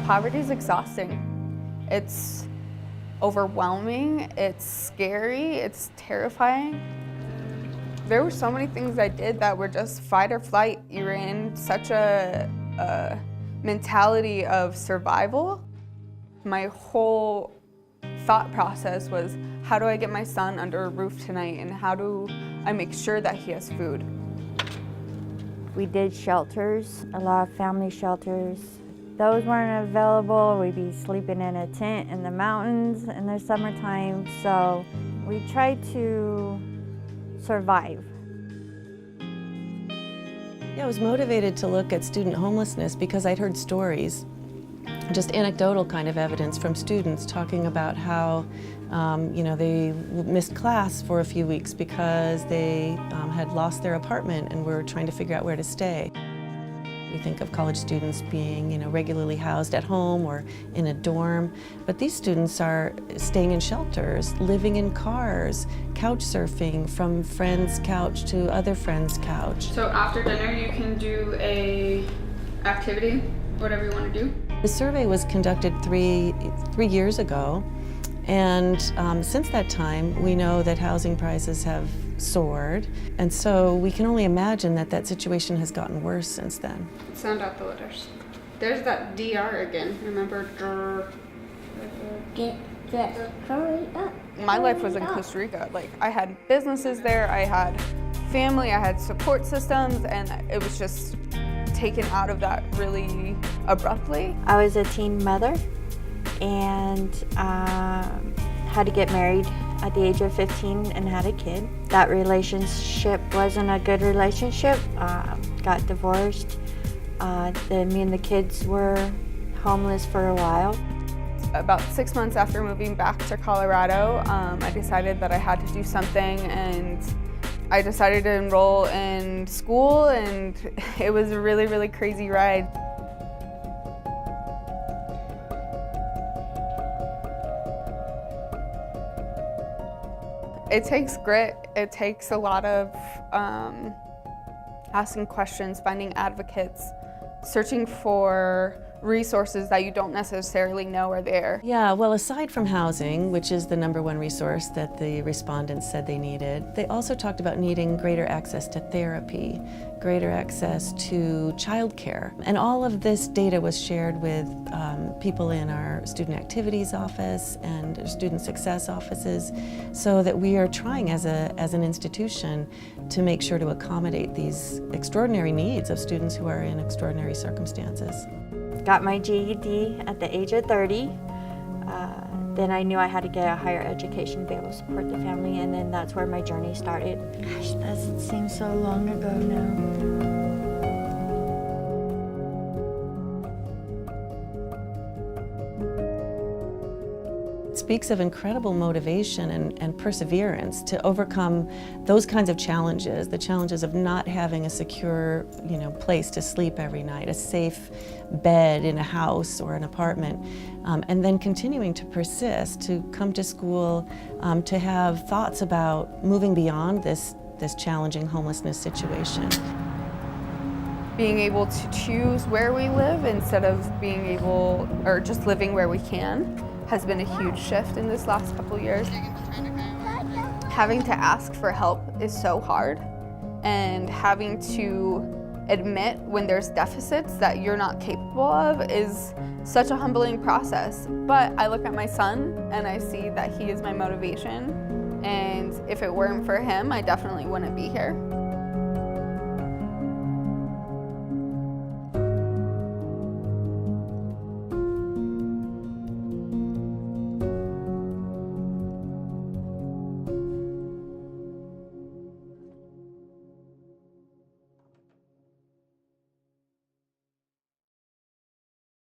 Poverty is exhausting. It's overwhelming, it's scary, it's terrifying. There were so many things I did that were just fight or flight. You're in such a mentality of survival. My whole thought process was, how do I get my son under a roof tonight, and how do I make sure that he has food? We did shelters, a lot of family shelters. Those weren't available. We'd be sleeping in a tent in the mountains in the summertime, so we tried to survive. Yeah, I was motivated to look at student homelessness because I'd heard stories, just anecdotal kind of evidence from students talking about how they missed class for a few weeks because they had lost their apartment and were trying to figure out where to stay. We think of college students being, regularly housed at home or in a dorm, but these students are staying in shelters, living in cars, couch surfing from friend's couch to other friend's couch. So after dinner, you can do a activity, whatever you want to do. The survey was conducted three years ago, and since that time, we know that housing prices have soared, and so we can only imagine that that situation has gotten worse since then. Sound out the letters. There's that DR again, remember? Get that hurry up. My life was in Costa Rica. I had businesses there, I had family, I had support systems, and it was just taken out of that really abruptly. I was a teen mother and had to get married at the age of 15 and had a kid. That relationship wasn't a good relationship. Got divorced. Me and the kids were homeless for a while. About 6 months after moving back to Colorado, I decided that I had to do something, and I decided to enroll in school, and it was a really, really crazy ride. It takes grit. It takes a lot of asking questions, finding advocates, searching for resources that you don't necessarily know are there. Yeah, well, aside from housing, which is the #1 resource that the respondents said they needed, they also talked about needing greater access to therapy, greater access to childcare. And all of this data was shared with people in our student activities office and student success offices, so that we are trying as an institution to make sure to accommodate these extraordinary needs of students who are in extraordinary circumstances. Got my GED at the age of 30. Then I knew I had to get a higher education to be able to support the family, and then that's where my journey started. Gosh, that seems so long ago now. It speaks of incredible motivation and perseverance to overcome those kinds of challenges, the challenges of not having a secure, place to sleep every night, a safe bed in a house or an apartment, and then continuing to persist, to come to school, to have thoughts about moving beyond this challenging homelessness situation. Being able to choose where we live instead of just living where we can has been a huge shift in this last couple years. Having to ask for help is so hard, and having to admit when there's deficits that you're not capable of is such a humbling process. But I look at my son and I see that he is my motivation, and if it weren't for him, I definitely wouldn't be here.